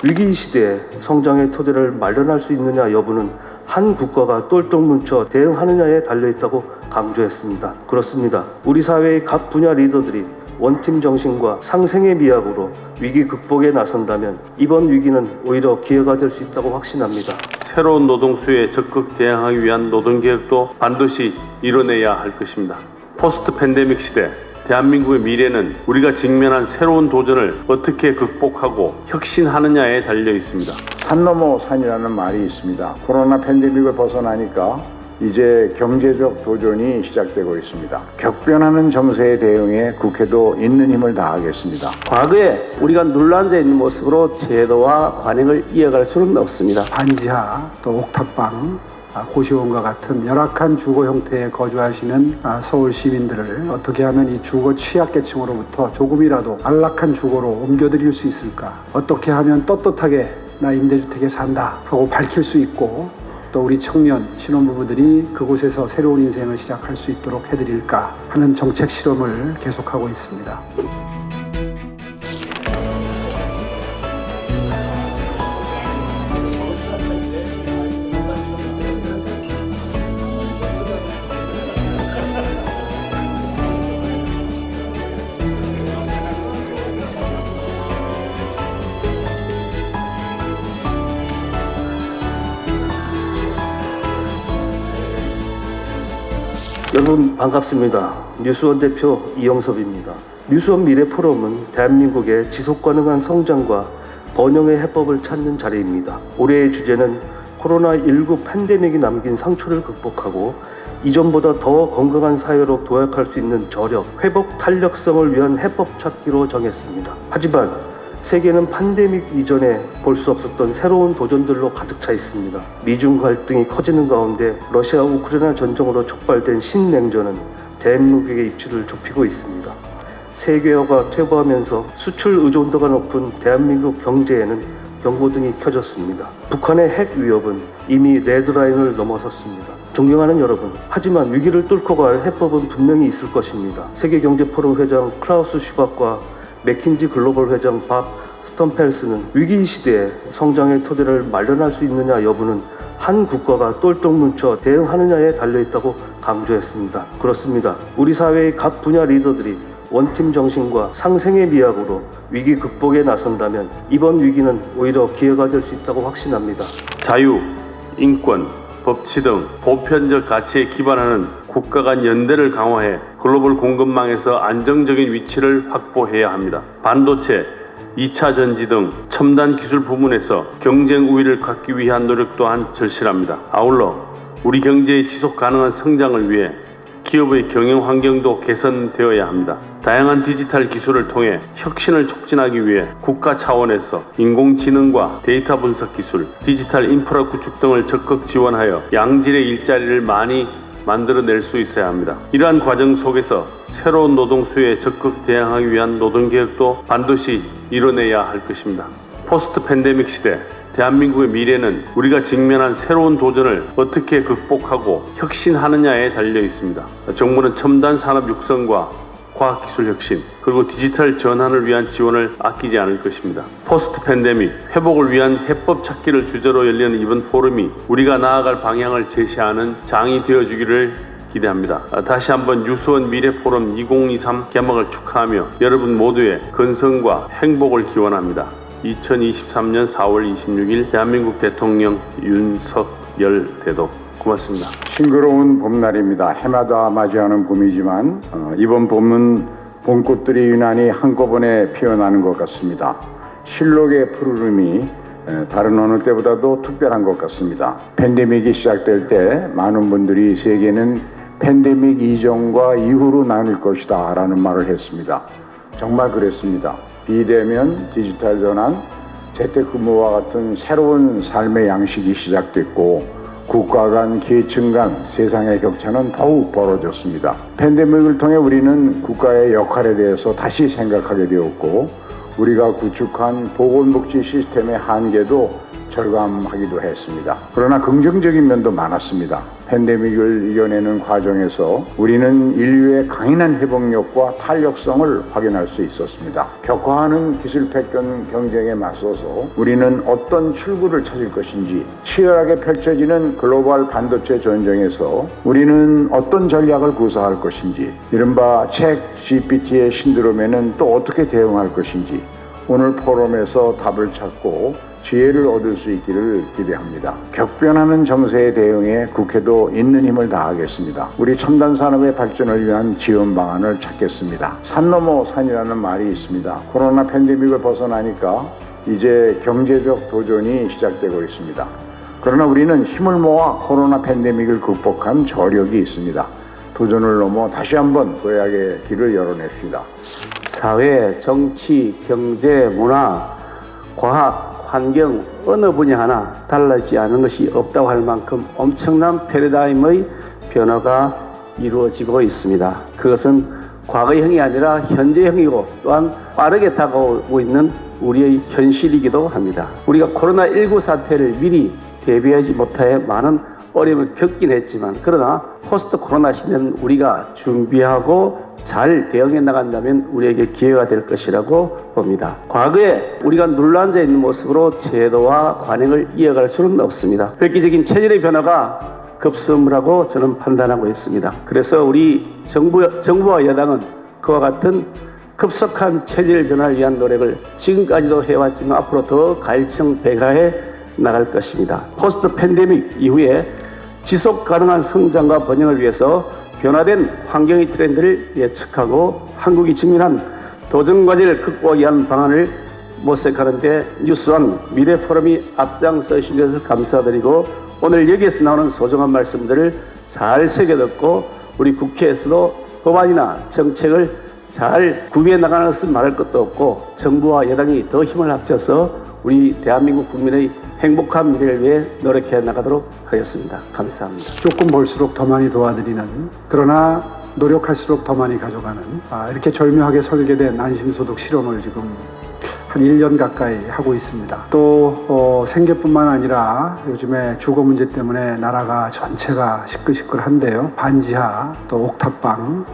위기 시대에 성장의 토대를 마련할 수 있느냐 여부는 한 국가가 똘똘 뭉쳐 대응하느냐에 달려있다고 강조했습니다. 그렇습니다. 우리 사회의 각 분야 리더들이 원팀 정신과 상생의 미학으로 위기 극복에 나선다면 이번 위기는 오히려 기회가 될 수 있다고 확신합니다. 새로운 노동 수요에 적극 대응하기 위한 노동개혁도 반드시 이뤄내야 할 것입니다. 포스트 팬데믹 시대, 대한민국의 미래는 우리가 직면한 새로운 도전을 어떻게 극복하고 혁신하느냐에 달려 있습니다. 산 넘어 산이라는 말이 있습니다. 코로나 팬데믹을 벗어나니까 이제 경제적 도전이 시작되고 있습니다. 격변하는 정세에 대응해 국회도 있는 힘을 다하겠습니다. 과거에 우리가 눌러앉아 있는 모습으로 제도와 관행을 이어갈 수는 없습니다. 반지하, 또 옥탑방, 고시원과 같은 열악한 주거 형태에 거주하시는 서울 시민들을 어떻게 하면 이 주거 취약계층으로부터 조금이라도 안락한 주거로 옮겨드릴 수 있을까? 어떻게 하면 떳떳하게 나 임대주택에 산다 하고 밝힐 수 있고 또 우리 청년, 신혼부부들이 그곳에서 새로운 인생을 시작할 수 있도록 해드릴까 하는 정책 실험을 계속하고 있습니다. 여러분 반갑습니다. 뉴스원 대표 이영섭입니다. 뉴스원 미래 포럼은 대한민국의 지속가능한 성장과 번영의 해법을 찾는 자리입니다. 올해의 주제는 코로나19 팬데믹이 남긴 상처를 극복하고 이전보다 더 건강한 사회로 도약할 수 있는 저력, 회복 탄력성을 위한 해법 찾기로 정했습니다. 하지만 세계는 팬데믹 이전에 볼 수 없었던 새로운 도전들로 가득 차 있습니다. 미중 갈등이 커지는 가운데 러시아 우크라이나 전쟁으로 촉발된 신냉전은 대한민국의 입지를 좁히고 있습니다. 세계화가 퇴보하면서 수출 의존도가 높은 대한민국 경제에는 경고등이 켜졌습니다. 북한의 핵 위협은 이미 레드라인을 넘어섰습니다. 존경하는 여러분, 하지만 위기를 뚫고 갈 해법은 분명히 있을 것입니다. 세계경제포럼 회장 클라우스 슈밥과 맥킨지 글로벌 회장 밥 스턴펠스는 위기 시대에 성장의 토대를 마련할 수 있느냐 여부는 한 국가가 똘똘 뭉쳐 대응하느냐에 달려있다고 강조했습니다. 그렇습니다. 우리 사회의 각 분야 리더들이 원팀 정신과 상생의 미학으로 위기 극복에 나선다면 이번 위기는 오히려 기회가 될 수 있다고 확신합니다. 자유, 인권, 법치 등 보편적 가치에 기반하는 국가 간 연대를 강화해 글로벌 공급망에서 안정적인 위치를 확보해야 합니다. 반도체, 2차 전지 등 첨단 기술 부문에서 경쟁 우위를 갖기 위한 노력 또한 절실합니다. 아울러 우리 경제의 지속 가능한 성장을 위해 기업의 경영 환경도 개선되어야 합니다. 다양한 디지털 기술을 통해 혁신을 촉진하기 위해 국가 차원에서 인공지능과 데이터 분석 기술, 디지털 인프라 구축 등을 적극 지원하여 양질의 일자리를 많이 만들어낼 수 있어야 합니다. 이러한 과정 속에서 새로운 노동 수요에 적극 대응하기 위한 노동개혁도 반드시 이뤄내야 할 것입니다. 포스트 팬데믹 시대, 대한민국의 미래는 우리가 직면한 새로운 도전을 어떻게 극복하고 혁신하느냐에 달려 있습니다. 정부는 첨단 산업 육성과 과학기술 혁신, 그리고 디지털 전환을 위한 지원을 아끼지 않을 것입니다. 포스트 팬데믹, 회복을 위한 해법 찾기를 주제로 열리는 이번 포럼이 우리가 나아갈 방향을 제시하는 장이 되어주기를 기대합니다. 다시 한번 뉴스원 미래 포럼 2023 개막을 축하하며 여러분 모두의 건승과 행복을 기원합니다. 2023년 4월 26일 대한민국 대통령 윤석열 대도. 고맙습니다. 싱그러운 봄날입니다. 해마다 맞이하는 봄이지만 이번 봄은 봄꽃들이 유난히 한꺼번에 피어나는 것 같습니다. 실록의 푸르름이 다른 어느 때보다도 특별한 것 같습니다. 팬데믹이 시작될 때 많은 분들이 세계는 팬데믹 이전과 이후로 나눌 것이다 라는 말을 했습니다. 정말 그랬습니다. 비대면, 디지털 전환, 재택근무와 같은 새로운 삶의 양식이 시작됐고 국가 간, 계층 간 세상의 격차는 더욱 벌어졌습니다. 팬데믹을 통해 우리는 국가의 역할에 대해서 다시 생각하게 되었고 우리가 구축한 보건복지 시스템의 한계도 절감하기도 했습니다. 그러나 긍정적인 면도 많았습니다. 팬데믹을 이겨내는 과정에서 우리는 인류의 강인한 회복력과 탄력성을 확인할 수 있었습니다. 격화하는 기술 패권 경쟁에 맞서서 우리는 어떤 출구를 찾을 것인지, 치열하게 펼쳐지는 글로벌 반도체 전쟁에서 우리는 어떤 전략을 구사할 것인지, 이른바 챗 GPT의 신드롬에는 또 어떻게 대응할 것인지 오늘 포럼에서 답을 찾고 지혜를 얻을 수 있기를 기대합니다. 격변하는 정세에 대응해 국회도 있는 힘을 다하겠습니다. 우리 첨단 산업의 발전을 위한 지원 방안을 찾겠습니다. 산 넘어 산이라는 말이 있습니다. 코로나 팬데믹을 벗어나니까 이제 경제적 도전이 시작되고 있습니다. 그러나 우리는 힘을 모아 코로나 팬데믹을 극복한 저력이 있습니다. 도전을 넘어 다시 한번 도약의 길을 열어냅시다. 사회, 정치, 경제, 문화, 과학, 환경 어느 분야 하나 달라지지 않은 것이 없다고 할 만큼 엄청난 패러다임의 변화가 이루어지고 있습니다. 그것은 과거형이 아니라 현재형이고 또한 빠르게 다가오고 있는 우리의 현실이기도 합니다. 우리가 코로나19 사태를 미리 대비하지 못해 많은 어려움을 겪긴 했지만, 그러나 포스트 코로나 시대는 우리가 준비하고 잘 대응해 나간다면 우리에게 기회가 될 것이라고 봅니다. 과거에 우리가 눌러앉아 있는 모습으로 제도와 관행을 이어갈 수는 없습니다. 획기적인 체질의 변화가 급선무라고 저는 판단하고 있습니다. 그래서 우리 정부와 여당은 그와 같은 급속한 체질 변화를 위한 노력을 지금까지도 해왔지만 앞으로 더 가일층 배가해 나갈 것입니다. 포스트 팬데믹 이후에 지속 가능한 성장과 번영을 위해서 변화된 환경의 트렌드를 예측하고 한국이 직면한 도전 과제를 극복하기 위한 방안을 모색하는 데 뉴스원 미래 포럼이 앞장서 주신 것을 감사드리고, 오늘 여기에서 나오는 소중한 말씀들을 잘 새겨듣고 우리 국회에서도 법안이나 정책을 잘 구비해 나가는 것은 말할 것도 없고, 정부와 여당이 더 힘을 합쳐서 우리 대한민국 국민의 행복한 미래를 위해 노력해 나가도록 하겠습니다. 감사합니다. 조금 벌수록 더 많이 도와드리는, 그러나 노력할수록 더 많이 가져가는, 이렇게 절묘하게 설계된 안심소득 실험을 지금 한 1년 가까이 하고 있습니다. 또 생계뿐만 아니라 요즘에 주거 문제 때문에 나라가 전체가 시끌시끌한데요. 반지하, 또 옥탑방,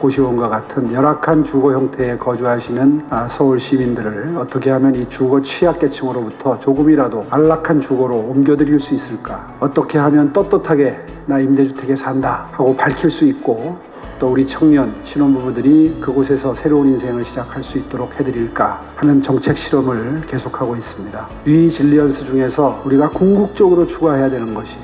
고시원과 같은 열악한 주거 형태에 거주하시는 서울 시민들을 어떻게 하면 이 주거 취약계층으로부터 조금이라도 안락한 주거로 옮겨드릴 수 있을까? 어떻게 하면 떳떳하게 나 임대주택에 산다 하고 밝힐 수 있고, 또 우리 청년 신혼부부들이 그곳에서 새로운 인생을 시작할 수 있도록 해드릴까 하는 정책 실험을 계속하고 있습니다. 리질리언스 중에서 우리가 궁극적으로 추구해야 되는 것이,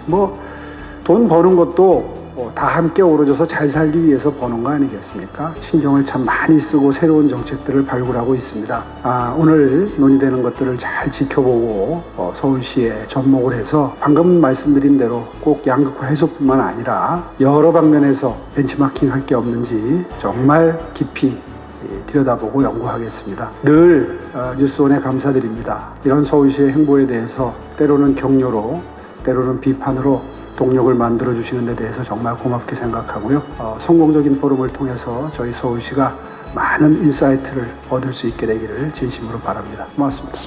돈 버는 것도 다 함께 어우러져서 잘 살기 위해서 버는 거 아니겠습니까? 신경을 참 많이 쓰고 새로운 정책들을 발굴하고 있습니다. 오늘 논의되는 것들을 잘 지켜보고 서울시에 접목을 해서 방금 말씀드린 대로 꼭 양극화 해소뿐만 아니라 여러 방면에서 벤치마킹 할 게 없는지 정말 깊이 들여다보고 연구하겠습니다. 늘 뉴스원에 감사드립니다. 이런 서울시의 행보에 대해서 때로는 격려로, 때로는 비판으로 동력을 만들어주시는 데 대해서 정말 고맙게 생각하고요. 성공적인 포럼을 통해서 저희 서울시가 많은 인사이트를 얻을 수 있게 되기를 진심으로 바랍니다. 고맙습니다.